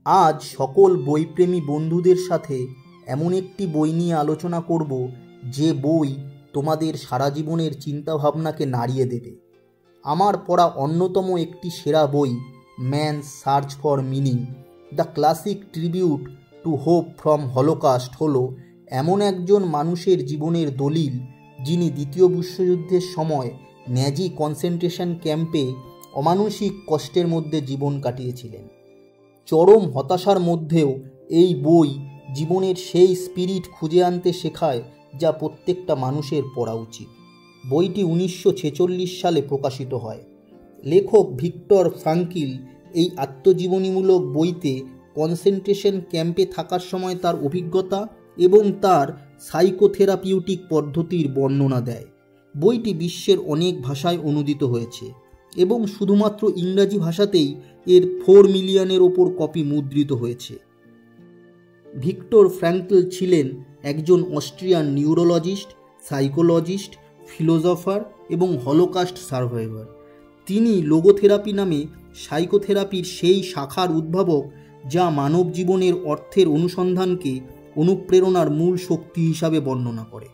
আজ সকল বইপ্রেমী বন্ধুদের সাথে এমন একটি বই নিয়ে আলোচনা করব যে বই তোমাদের সারা জীবনের চিন্তাভাবনাকে নাড়িয়ে দেবে। আমার পড়া অন্যতম একটি সেরা বই man's search for meaning, the classic tribute to hope from Holocaust হলো এমন একজন মানুষের জীবনের দলিল যিনি দ্বিতীয় বিশ্বযুদ্ধের সময় ন্যাজি কনসেন্ট্রেশন ক্যাম্পে অমানসিক কষ্টের মধ্যে জীবন কাটিয়েছিলেন। চরম হতাশার মধ্যেও এই বই জীবনের সেই স্পিরিট খুঁজে আনতে শেখায় যা প্রত্যেকটা মানুষের পড়া উচিত। বইটি 1946 সালে প্রকাশিত হয়। লেখক ভিক্টর ফ্রাঙ্কল এই আত্মজীবনীমূলক বইতে কনসেন্ট্রেশন ক্যাম্পে থাকার সময় তার অভিজ্ঞতা এবং তার সাইকোথেরাপিউটিক পদ্ধতির বর্ণনা দেয়। বইটি বিশ্বের অনেক ভাষায় অনূদিত হয়েছে এবং শুধুমাত্র ইংরাজি ভাষাতেই এর 4 মিলিয়নের ওপর কপি মুদ্রিত হয়েছে। ভিক্টর ফ্রাঙ্কল ছিলেন একজন অস্ট্রিয়ান নিউরোলজিস্ট, সাইকোলজিস্ট, ফিলোসফার এবং হলোকাস্ট সার্ভাইভার। তিনি লোগোথেরাপি নামে সাইকোথেরাপির সেই শাখার উদ্ভাবক যা মানব জীবনের অর্থের অনুসন্ধানকে অনুপ্রেরণার মূল শক্তি হিসাবে বর্ণনা করে।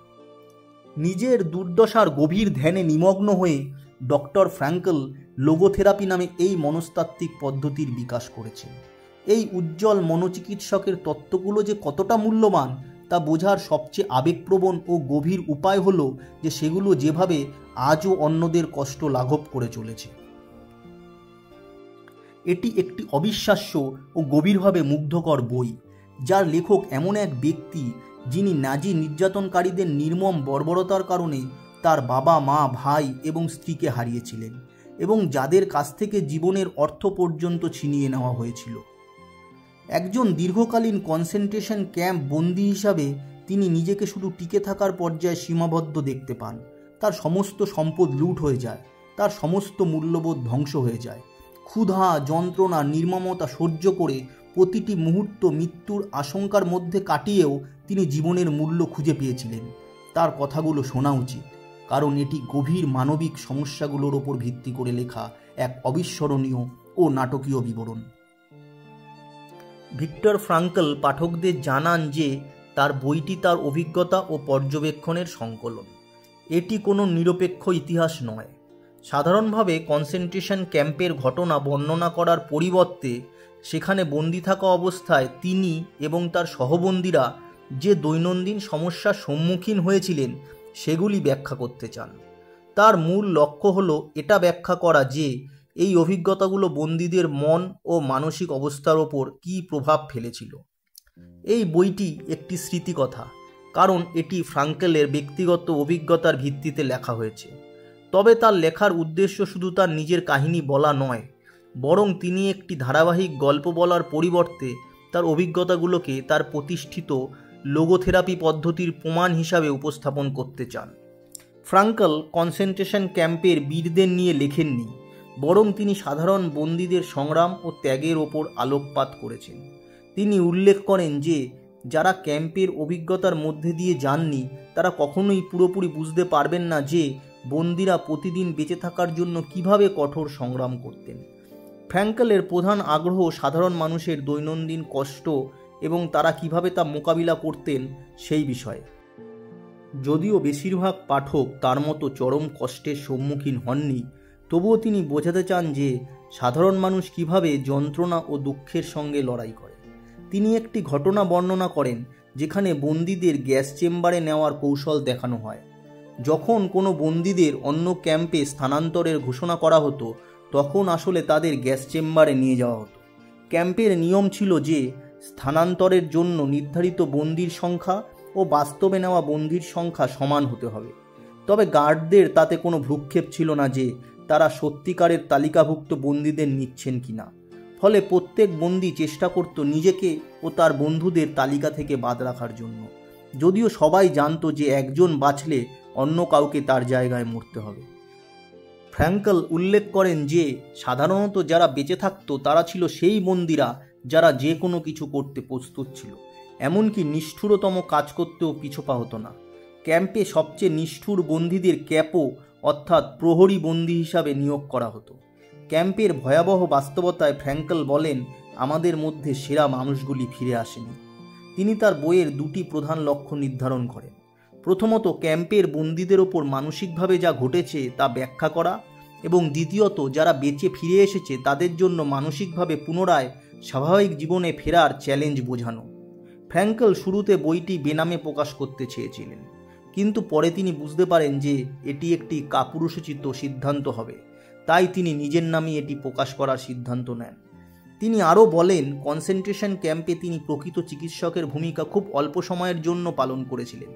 নিজের দুর্দশার গভীর ধ্যানে নিমগ্ন হয়ে ডক্টর ফ্রাঙ্কল লোগোথেরাপি নামে এই মনস্তাত্ত্বিক পদ্ধতির বিকাশ করেছেন। এই উজ্জ্বল মনোচিকিৎসকের তত্ত্বগুলো যে কতটা মূল্যবান তা বোঝার সবচেয়ে আবেগপ্রবণ ও গভীর উপায় হলো যে সেগুলো যেভাবে আজও অন্যদের কষ্ট লাঘব করে চলেছে। এটি একটি অবিশ্বাস্য ও গভীরভাবে মুগ্ধকর বই, যার লেখক এমন এক ব্যক্তি যিনি নাজি নির্যাতনকারীদের নির্মম বর্বরতার কারণে তার বাবা, মা, ভাই এবং স্ত্রীকে হারিয়েছিলেন এবং যাদের কাছ থেকে জীবনের অর্থ পর্যন্ত ছিনিয়ে নেওয়া হয়েছিল। একজন দীর্ঘকালীন কনসেন্ট্রেশন ক্যাম্প বন্দী হিসাবে তিনি নিজেকে শুধু টিকে থাকার পর্যায়ে সীমাবদ্ধ দেখতে পান। তার সমস্ত সম্পদ লুট হয়ে যায়, তার সমস্ত মূল্যবোধ ধ্বংস হয়ে যায়। ক্ষুধা, যন্ত্রণা, নির্মমতা সহ্য করে প্রতিটি মুহূর্ত মৃত্যুর আশঙ্কার মধ্যে কাটিয়েও তিনি জীবনের মূল্য খুঁজে পেয়েছিলেন। তার কথাগুলো শোনা উচিত, কারণ এটি গভীর মানবিক সমস্যাগুলোর ওপর ভিত্তি করে লেখা এক অবিস্মরণীয় ও নাটকীয় বিবরণ। ভিক্টর ফ্রাঙ্কল পাঠকদের জানান যে তার বইটি তার অভিজ্ঞতা ও পর্যবেক্ষণের সংকলন। এটি কোনো নিরপেক্ষ ইতিহাস নয়। সাধারণভাবে কনসেন্ট্রেশন ক্যাম্পের ঘটনা বর্ণনা করার পরিবর্তে সেখানে বন্দি থাকা অবস্থায় তিনি এবং তার সহবন্দীরা যে দৈনন্দিন সমস্যার সম্মুখীন হয়েছিলেন সেগুলি ব্যাখ্যা করতে চান। তার মূল লক্ষ্য হলো এটা ব্যাখ্যা করা যে এই অভিজ্ঞতাগুলো বন্দীদের মন ও মানসিক অবস্থার ওপর কী প্রভাব ফেলেছিল। এই বইটি একটি স্মৃতিকথা, কারণ এটি ফ্রাঙ্কেলের ব্যক্তিগত অভিজ্ঞতার ভিত্তিতে লেখা হয়েছে। তবে তার লেখার উদ্দেশ্য শুধু তার নিজের কাহিনী বলা নয়, বরং তিনি একটি ধারাবাহিক গল্প বলার পরিবর্তে তার অভিজ্ঞতাগুলোকে তার প্রতিষ্ঠিত লোগোথেরাপি পদ্ধতির প্রমাণ হিসাবে উপস্থাপন করতে চান। ফ্রাঙ্কল কনসেন্ট্রেশন ক্যাম্পের বীরদের নিয়ে লেখেননি, বরং তিনি সাধারণ বন্দীদের সংগ্রাম ও ত্যাগের ওপর আলোকপাত করেছেন। তিনি উল্লেখ করেন যে যারা ক্যাম্পের অভিজ্ঞতার মধ্যে দিয়ে যাননি তারা কখনোই পুরোপুরি বুঝতে পারবেন না যে বন্দীরা প্রতিদিন বেঁচে থাকার জন্য কিভাবে কঠোর সংগ্রাম করতেন। ফ্রাঙ্কলের প্রধান আগ্রহ সাধারণ মানুষের দৈনন্দিন কষ্ট এবং তারা কিভাবে তা মোকাবিলা করতেন সেই বিষয়ে। যদিও বেশিরভাগ পাঠক তার মতো চরম কষ্টের সম্মুখীন হননি, তবুও তিনি বোঝাতে চান যে সাধারণ মানুষ কিভাবে যন্ত্রণা ও দুঃখের সঙ্গে লড়াই করে। তিনি একটি ঘটনা বর্ণনা করেন যেখানে বন্দীদের গ্যাস চেম্বারে নেওয়ার কৌশল দেখানো হয়। যখন কোনো বন্দীদের অন্য ক্যাম্পে স্থানান্তরের ঘোষণা করা হতো তখন আসলে তাদের গ্যাস চেম্বারে নিয়ে যাওয়া হতো। ক্যাম্পের নিয়ম ছিল যে স্থানান্তরের জন্য নির্ধারিত বন্দীর সংখ্যা ও বাস্তবে নেওয়া বন্দীর সংখ্যা সমান হতে হবে। তবে গার্ডদের তাতে কোনো ভ্রুক্ষেপ ছিল না যে তারা সত্যিকারের তালিকাভুক্ত বন্দীদের নিচ্ছেন কিনা। ফলে প্রত্যেক বন্দী চেষ্টা করত নিজেকে ও তার বন্ধুদের তালিকা থেকে বাদ রাখার জন্য, যদিও সবাই জানতো যে একজন বাঁচলে অন্য কাউকে তার জায়গায় মরতে হবে। ফ্রাঙ্কল উল্লেখ করেন যে সাধারণত যারা বেঁচে থাকতো তারা ছিল সেই বন্দীরা যারা যে কোনো কিছু করতে প্রস্তুত ছিল, এমনকি নিষ্ঠুরতম কাজ করতেও পিছপা হতো না। ক্যাম্পে সবচেয়ে নিষ্ঠুর বন্দীদের ক্যাপো অর্থাৎ প্রহরী বন্দী হিসাবে নিয়োগ করা হতো। ক্যাম্পের ভয়াবহ বাস্তবতায় ফ্রাঙ্কল বলেন আমাদের মধ্যে সেরা মানুষগুলি ফিরে আসেনি। তিনি তার বইয়ের দুটি প্রধান লক্ষ্য নির্ধারণ করেন। প্রথমত, ক্যাম্পের বন্দীদের ওপর মানসিকভাবে যা ঘটেছে তা ব্যাখ্যা করা, এবং দ্বিতীয়ত, যারা বেঁচে ফিরে এসেছে তাদের জন্য মানসিকভাবে পুনরায় স্বাভাবিক জীবনে ফেরার চ্যালেঞ্জ বোঝানো। ফ্র্যাঙ্কেল শুরুতে বইটি বেনামে প্রকাশ করতে চেয়েছিলেন, কিন্তু পরে তিনি বুঝতে পারেন যে এটি একটি কাপুরুষোচিত সিদ্ধান্ত হবে, তাই তিনি নিজের নামে এটি প্রকাশ করার সিদ্ধান্ত নেন। তিনি আরও বলেন, কনসেন্ট্রেশন ক্যাম্পে তিনি প্রকৃত চিকিৎসকের ভূমিকা খুব অল্প সময়ের জন্য পালন করেছিলেন।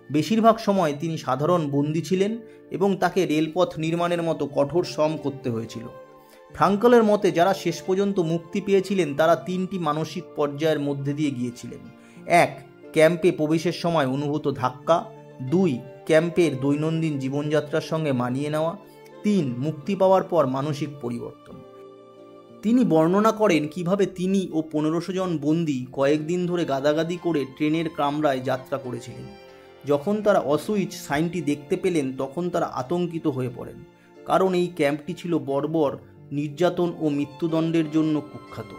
বেশিরভাগ সময় তিনি সাধারণ বন্দী ছিলেন এবং তাকে রেলপথ নির্মাণের মতো কঠোর শ্রম করতে হয়েছিল। ফ্রাঙ্কলের মতে, যারা শেষ পর্যন্ত মুক্তি পেয়েছিলেন তারা তিনটি মানসিক পর্যায়ের মধ্যে দিয়ে গিয়েছিলেন। 1. ক্যাম্পে প্রবেশের সময় অনুভূত ধাক্কা। 2. ক্যাম্পের দৈনন্দিন জীবনযাত্রার সঙ্গে মানিয়ে নেওয়া। 3. মুক্তি পাওয়ার পর মানসিক পরিবর্তন। তিনি বর্ণনা করেন কিভাবে তিনি ও 1500 জন বন্দী কয়েকদিন ধরে গাদাগাদি করে ট্রেনের কামরায় যাত্রা করেছিলেন। যখন তারা অসুইচ সাইনটি দেখতে পেলেন তখন তারা আতঙ্কিত হয়ে পড়েন, কারণ এই ক্যাম্পটি ছিল বর্বর, নির্যাতন ও মৃত্যুদণ্ডের জন্য কুখ্যাত।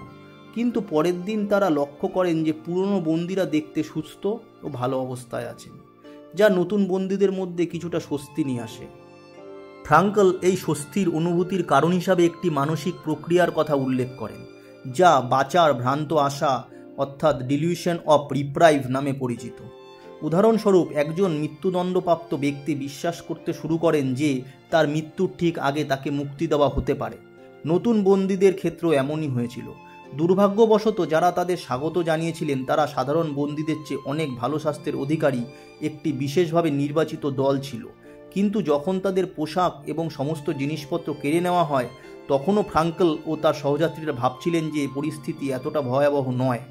কিন্তু পরের দিন তারা লক্ষ্য করেন যে পুরনো বন্দীরা দেখতে সুস্থ ও ভালো অবস্থায় আছেন, যা নতুন বন্দীদের মধ্যে কিছুটা স্বস্তি নিয়ে আসে। ফ্রাঙ্কল এই স্বস্তির অনুভূতির কারণ হিসাবে একটি মানসিক প্রক্রিয়ার কথা উল্লেখ করেন, যা বাঁচার ভ্রান্ত আশা অর্থাৎ ডিলিউশন অফ রিপ্রাইভ নামে পরিচিত। উদাহরণস্বরূপ, একজন মৃত্যুদণ্ডপ্রাপ্ত ব্যক্তি বিশ্বাস করতে শুরু করেন যে তার মৃত্যুর ঠিক আগে তাকে মুক্তি দেওয়া হতে পারে। নতুন বন্দীদের ক্ষেত্রেও এমনই হয়েছিল। দুর্ভাগ্যবশত যারা তাদের স্বাগত জানিয়েছিলেন তারা সাধারণ বন্দীদের চেয়ে অনেক ভালো স্বাস্থ্যের অধিকারী একটি বিশেষভাবে নির্বাচিত দল ছিল, কিন্তু যখন তাদের পোশাক এবং সমস্ত জিনিসপত্র কেড়ে নেওয়া হয় তখনও ফ্রাঙ্কল ও তার সহযাত্রীরা ভাবছিলেন যে পরিস্থিতি এতটা ভয়াবহ নয়।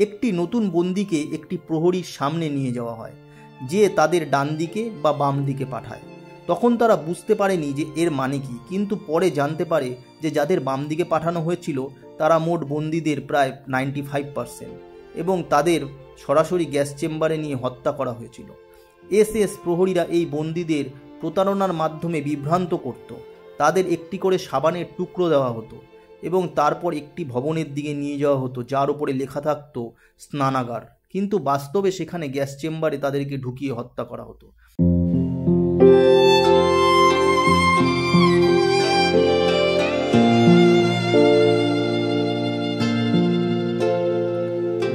একটি নতুন বন্দীকে একটি প্রহরীর সামনে নিয়ে যাওয়া হয়, যে তাদের ডান দিকে বা বাম দিকে পাঠায়। তখন তারা বুঝতে পারেনি যে এর মানে কি, কিন্তু পরে জানতে পারে যে যাদের বাম দিকে পাঠানো হয়েছিল তারা মোট বন্দীদের প্রায় 95%, এবং তাদের সরাসরি গ্যাস চেম্বারে নিয়ে হত্যা করা হয়েছিল। এসএস প্রহরীরা এই বন্দীদের প্রতারণার মাধ্যমে বিভ্রান্ত করত। তাদের একটি করে সাবানের টুকরো দেওয়া হতো এবং তারপর একটি ভবনের দিকে নিয়ে যাওয়া হতো যার উপরে লেখা থাকতো স্নানাগার, কিন্তু বাস্তবে সেখানে গ্যাস চেম্বারে তাদেরকে ঢুকিয়ে হত্যা করা হতো।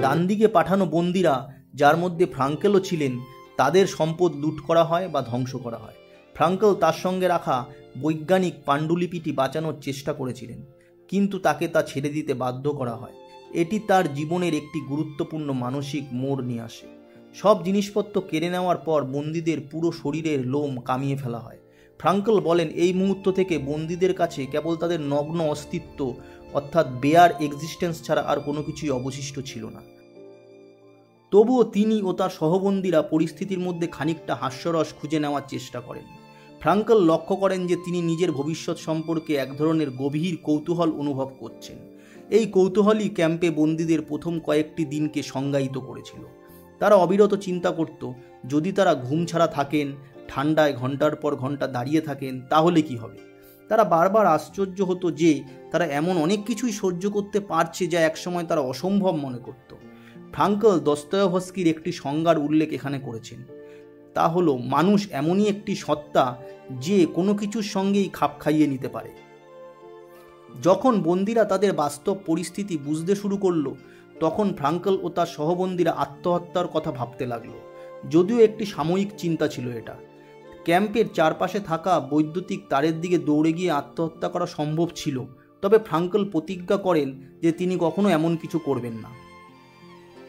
ডান দিকে পাঠানো বন্দীরা, যার মধ্যে ফ্রাঙ্কেলও ছিলেন, তাদের সম্পদ লুট করা হয় বা ধ্বংস করা হয়। ফ্রাঙ্কেল তার সঙ্গে রাখা বৈজ্ঞানিক পাণ্ডুলিপিটি বাঁচানোর চেষ্টা করেছিলেন, কিন্তু তাকে তা ছেড়ে দিতে বাধ্য করা হয়। এটি তার জীবনের একটি গুরুত্বপূর্ণ মানসিক মোড় নিয়ে আসে। সব জিনিসপত্র কেড়ে নেওয়ার পর বন্দীদের পুরো শরীরের লোম কামিয়ে ফেলা হয়। ফ্রাঙ্কেল বলেন, এই মুহূর্ত থেকে বন্দীদের কাছে কেবল তাদের নগ্ন অস্তিত্ব অর্থাৎ বেয়ার এক্সিস্টেন্স ছাড়া আর কোনো কিছুই অবশিষ্ট ছিল না। তবুও তিনি ও তার সহবন্দীরা পরিস্থিতির মধ্যে খানিকটা হাস্যরস খুঁজে নেওয়ার চেষ্টা করেন। ফ্রাঙ্কেল লক্ষ্য করেন যে তিনি নিজের ভবিষ্যৎ সম্পর্কে এক ধরনের গভীর কৌতূহল অনুভব করছেন। এই কৌতূহলই ক্যাম্পে বন্দীদের প্রথম কয়েকটি দিনকে সংজ্ঞায়িত করেছিল। তারা অবিরত চিন্তা করত, যদি তারা ঘুম ছাড়া থাকেন, ঠান্ডায় ঘন্টার পর ঘন্টা দাঁড়িয়ে থাকেন, তাহলে কি হবে। তারা বারবার আশ্চর্য হতো যে তারা এমন অনেক কিছুই সহ্য করতে পারছে যা একসময় তারা অসম্ভব মনে করত। ফ্রাঙ্কেল দস্তয়েভস্কির একটি সংজ্ঞার উল্লেখ এখানে করেছেন, তা হলো মানুষ এমনই একটি সত্তা যে কোনো কিছুর সঙ্গেই খাপ খাইয়ে নিতে পারে। যখন বন্দীরা তাদের বাস্তব পরিস্থিতি বুঝতে শুরু করলো তখন ফ্রাঙ্কেল ও তার সহবন্দীরা আত্মহত্যার কথা ভাবতে লাগলো। যদিও একটি সাময়িক চিন্তা ছিল এটা। ক্যাম্পের চারপাশে থাকা বৈদ্যুতিক তারের দিকে দৌড়ে গিয়ে আত্মহত্যা করা সম্ভব ছিল, তবে ফ্রাঙ্কেল প্রতিজ্ঞা করেন যে তিনি কখনো এমন কিছু করবেন না।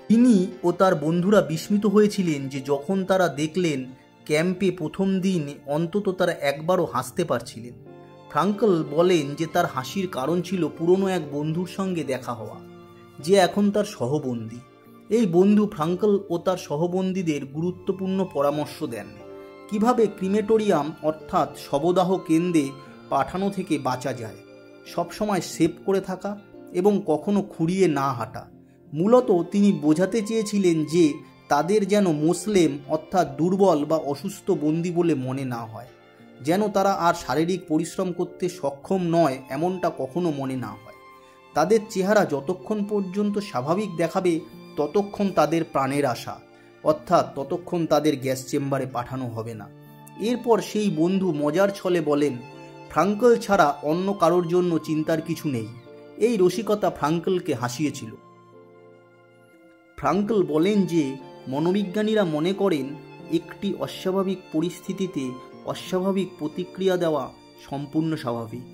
তিনি ও তার বন্ধুরা বিস্মিত হয়েছিলেন যে যখন তারা দেখলেন ক্যাম্পে প্রথম দিন অন্তত তারা একবারও হাসতে পারছিলেন। ফ্রাঙ্কেল বলেন যে তার হাসির কারণ ছিল পুরনো এক বন্ধুর সঙ্গে দেখা হওয়া, যে এখন তার সহবন্দী। এই বন্ধু ফ্রাঙ্কেল ও তার সহবন্দীদের গুরুত্বপূর্ণ পরামর্শ দেন, কিভাবে ক্রিমেটোরিয়াম অর্থাৎ শবদাহ কেন্দ্রে পাঠানো থেকে বাঁচা যায়, সবসময় সেভ করে থাকা এবং কখনো খুঁড়িয়ে না হাঁটা। মূলত তিনি বোঝাতে চেয়েছিলেন যে তাদের যেন মুসলিম অর্থাৎ দুর্বল বা অসুস্থ বন্দী বলে মনে না হয়, যেন তারা আর শারীরিক পরিশ্রম করতে সক্ষম নয় এমনটা কখনো মনে না হয়। তাদের চেহারা যতক্ষণ পর্যন্ত স্বাভাবিক দেখাবে ততক্ষণ তাদের প্রাণের আশা, অর্থাৎ ততক্ষণ তাদের গ্যাস চেম্বারে পাঠানো হবে না। এরপর সেই বন্ধু মজার ছলে বলেন, ফ্রাঙ্কল ছাড়া অন্য কারোর জন্য চিন্তার কিছু নেই। এই রসিকতা ফ্রাঙ্কলকে হাসিয়েছিল। ফ্রাঙ্কল বলেন যে মনোবিজ্ঞানীরা মনে করেন একটি অস্বাভাবিক পরিস্থিতিতে অস্বাভাবিক প্রতিক্রিয়া দেওয়া সম্পূর্ণ স্বাভাবিক।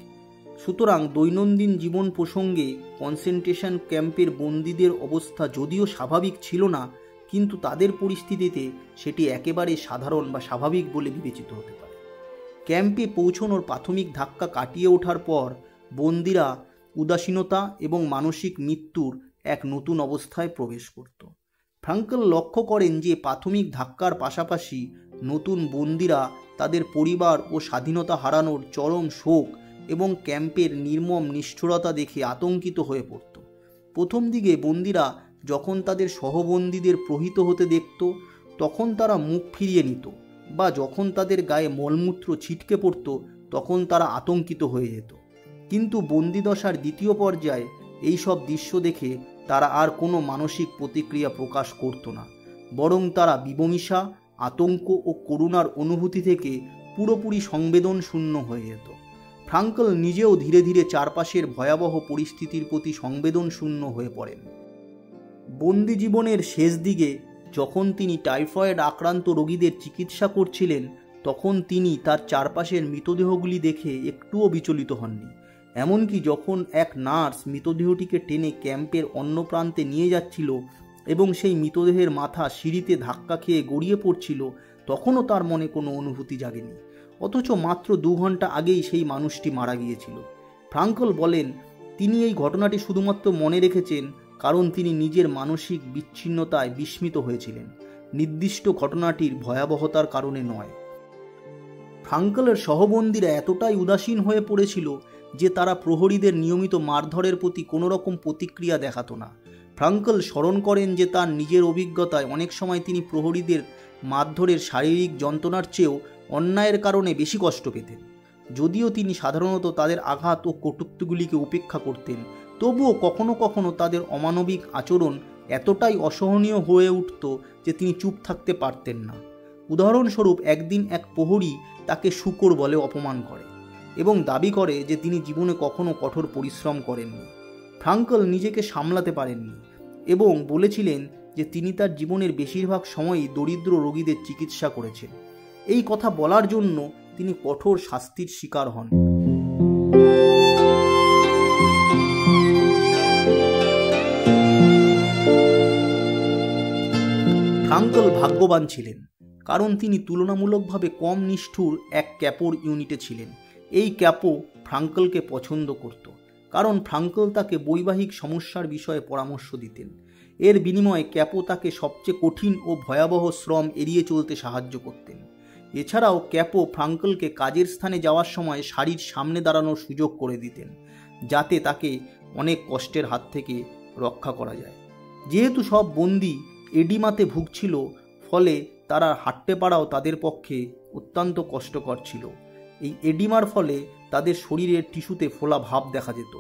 সুতরাং দৈনন্দিন জীবন প্রসঙ্গে কনসেন্ট্রেশন ক্যাম্পের বন্দীদের অবস্থা যদিও স্বাভাবিক ছিল না, কিন্তু তাদের পরিস্থিতিতে সেটি একেবারে সাধারণ বা স্বাভাবিক বলে বিবেচিত হতে পারে। ক্যাম্পে পৌঁছানোর প্রাথমিক ধাক্কা কাটিয়ে ওঠার পর বন্দীরা উদাসীনতা এবং মানসিক মৃত্যুর এক নতুন অবস্থায় প্রবেশ করত। ফ্রাঙ্কল লক্ষ্য করেন যে প্রাথমিক ধাক্কার পাশাপাশি নতুন বন্দীরা তাদের পরিবার ও স্বাধীনতা হারানোর চরম শোক এবং ক্যাম্পের নির্মম নিষ্ঠুরতা দেখে আতঙ্কিত হয়ে পড়ত। প্রথম দিকে বন্দীরা যখন তাদের সহবন্দীদের প্রহৃত হতে দেখত তখন তারা মুখ ফিরিয়ে নিত, বা যখন তাদের গায়ে মলমূত্র ছিটকে পড়ত তখন তারা আতঙ্কিত হয়ে যেত। কিন্তু বন্দিদশার দ্বিতীয় পর্যায়ে এই সব দৃশ্য দেখে তারা আর কোনো মানসিক প্রতিক্রিয়া প্রকাশ করত না, বরং তারা বিবমিষা, আতঙ্ক ও করুণার অনুভূতি থেকে পুরোপুরি সংবেদন শূন্য হয়ে যেত। ফ্রাঙ্কল নিজেও ধীরে ধীরে চারপাশের ভয়াবহ পরিস্থিতির প্রতি সংবেদন শূন্য হয়ে পড়েন। বন্দি জীবনের শেষ দিকে যখন তিনি টাইফয়েড আক্রান্ত রোগীদের চিকিৎসা করছিলেন তখন তিনি তার চারপাশের মৃতদেহগুলি দেখে একটুও বিচলিত হননি। এমনকি যখন এক নার্স মৃতদেহটিকে টেনে ক্যাম্পের অন্য প্রান্তে নিয়ে যাচ্ছিল এবং সেই মৃতদেহের মাথা সিঁড়িতে ধাক্কা খেয়ে গড়িয়ে পড়ছিল তখনও তার মনে কোনো অনুভূতি জাগেনি, অথচ মাত্র 2 ঘন্টা আগেই সেই মানুষটি মারা গিয়েছিল। ফ্রাঙ্কল বলেন তিনি এই ঘটনাটি শুধুমাত্র মনে রেখেছেন কারণ তিনি নিজের মানসিক বিচ্ছিন্নতায় বিস্মিত হয়েছিলেন, নির্দিষ্ট ঘটনাটির ভয়াবহতার কারণে নয়। ফ্রাঙ্কলের সহবন্দীরা এতটাই উদাসীন হয়ে পড়েছিল যে তারা প্রহরীদের নিয়মিত মারধরের প্রতি কোনো রকম প্রতিক্রিয়া দেখাতো না। ফ্রাঙ্কল স্মরণ করেন যে তার নিজের অভিজ্ঞতায় অনেক সময় তিনি প্রহরীদের মারধরের শারীরিক যন্ত্রণার চেয়েও অন্যায়ের কারণে বেশি কষ্ট পেতেন। যদিও তিনি সাধারণত তাদের আঘাত ও কটূক্তিগুলিকে উপেক্ষা করতেন, তবুও কখনো কখনো তাদের অমানবিক আচরণ এতটাই অসহনীয় হয়ে উঠত যে তিনি চুপ থাকতে পারতেন না। উদাহরণস্বরূপ একদিন এক প্রহরী তাকে শূকর বলে অপমান করে এবং দাবি করে যে তিনি জীবনে কখনো কঠোর পরিশ্রম করেননি। ফ্রাঙ্কল নিজেকে সামলাতে পারেননি এবং বলেছিলেন যে তিনি তার জীবনের বেশিরভাগ সময়ই দরিদ্র রোগীদের চিকিৎসা করেছেন। এই কথা বলার জন্য তিনি কঠোর শাস্তির শিকার হন। ফ্রাঙ্কল ভাগ্যবান ছিলেন কারণ তিনি তুলনামূলকভাবে কম নিষ্ঠুর এক ক্যাপোর ইউনিটে ছিলেন। এই ক্যাপো ফ্রাঙ্কলকে পছন্দ করত কারণ ফ্রাঙ্কল তাকে বৈবাহিক সমস্যার বিষয়ে পরামর্শ দিতেন। এর বিনিময়ে ক্যাপো তাকে সবচেয়ে কঠিন ও ভয়াবহ শ্রম এড়িয়ে চলতে সাহায্য করতেন। এছাড়াও ক্যাপো ফ্রাঙ্কলকে কাজের স্থানে যাওয়ার সময় সারির সামনে দাঁড়ানোর সুযোগ করে দিতেন, যাতে তাকে অনেক কষ্টের হাত থেকে রক্ষা করা যায়। যেহেতু সব বন্দী এডিমাতে ভুগছিল, ফলে তারা হাঁটতে পারাও তাদের পক্ষে অত্যন্ত কষ্টকর ছিল। এই এডিমার ফলে তাদের শরীরের টিস্যুতে ফোলা ভাব দেখা যেত।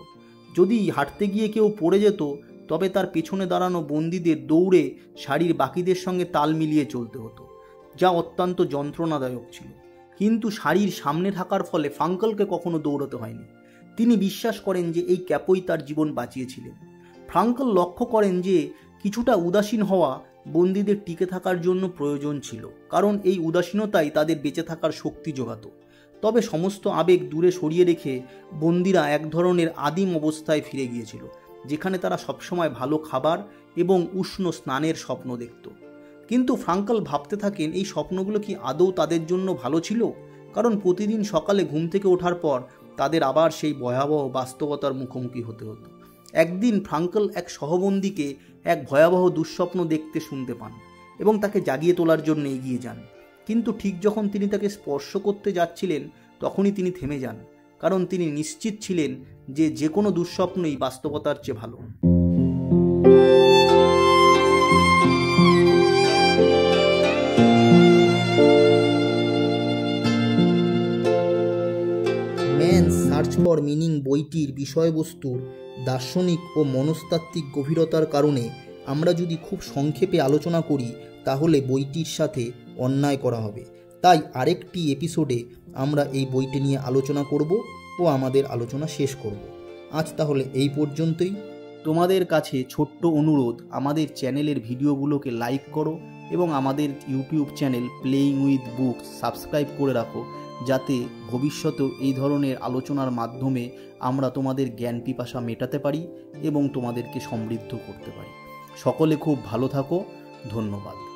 যদি হাঁটতে গিয়ে কেউ পড়ে যেত তবে তার পেছনে দাঁড়ানো বন্দীদের দৌড়ে সারির বাকিদের সঙ্গে তাল মিলিয়ে চলতে হতো, যা অত্যন্ত যন্ত্রণাদায়ক ছিল। কিন্তু সারির সামনে থাকার ফলে ফ্রাঙ্কলকে কখনো দৌড়াতে হয়নি। তিনি বিশ্বাস করেন যে এই ক্যাপই তার জীবন বাঁচিয়েছিলেন। ফ্রাঙ্কল লক্ষ্য করেন যে কিছুটা উদাসীন হওয়া বন্দীদের টিকে থাকার জন্য প্রয়োজন ছিল, কারণ এই উদাসীনতাই তাদের বেঁচে থাকার শক্তি যোগাত। তবে সমস্ত আবেগ দূরে সরিয়ে রেখে বন্দীরা এক ধরনের আদিম অবস্থায় ফিরে গিয়েছিল, যেখানে তারা সবসময় ভালো খাবার এবং উষ্ণ স্নানের স্বপ্ন দেখত। কিন্তু ফ্রাঙ্কল ভাবতে থাকেন এই স্বপ্নগুলো কি আদৌ তাদের জন্য ভালো ছিল? কারণ প্রতিদিন সকালে ঘুম থেকে ওঠার পর তাদের আবার সেই ভয়াবহ বাস্তবতার মুখোমুখি হতে হতো। একদিন ফ্রাঙ্কল এক সহবন্দীকে এক ভয়াবহ দুঃস্বপ্ন দেখতে শুনতে পান এবং তাকে জাগিয়ে তোলার জন্য এগিয়ে যান। কিন্তু ঠিক যখন তিনি তাকে স্পর্শ করতে যাচ্ছিলেন তখনই তিনি থেমে যান, কারণ তিনি নিশ্চিত ছিলেন যে কোনো দুঃস্বপ্নই বাস্তবতার চেয়ে ভালো। ম্যানস সার্চ ফর মিনিং বইটির বিষয়বস্তুর দার্শনিক ও মনস্তাত্ত্বিক গভীরতার কারণে আমরা যদি খুব সংক্ষেপে আলোচনা করি তাহলে বইটির সাথে অন্যায় করা হবে। তাই আরেকটি এপিসোডে আমরা এই বইটি নিয়ে আলোচনা করব ও আমাদের আলোচনা শেষ করব। আজ তাহলে এই পর্যন্তই। তোমাদের কাছে ছোট্ট অনুরোধ, আমাদের চ্যানেলের ভিডিওগুলোকে লাইক করো এবং আমাদের YouTube channel playing with books subscribe করে রাখো, যাতে ভবিষ্যতেও এই ধরনের আলোচনার মাধ্যমে আমরা তোমাদের জ্ঞান পিপাসা মেটাতে পারি এবং তোমাদেরকে সমৃদ্ধ করতে পারি। সকলে খুব ভালো থাকো। ধন্যবাদ।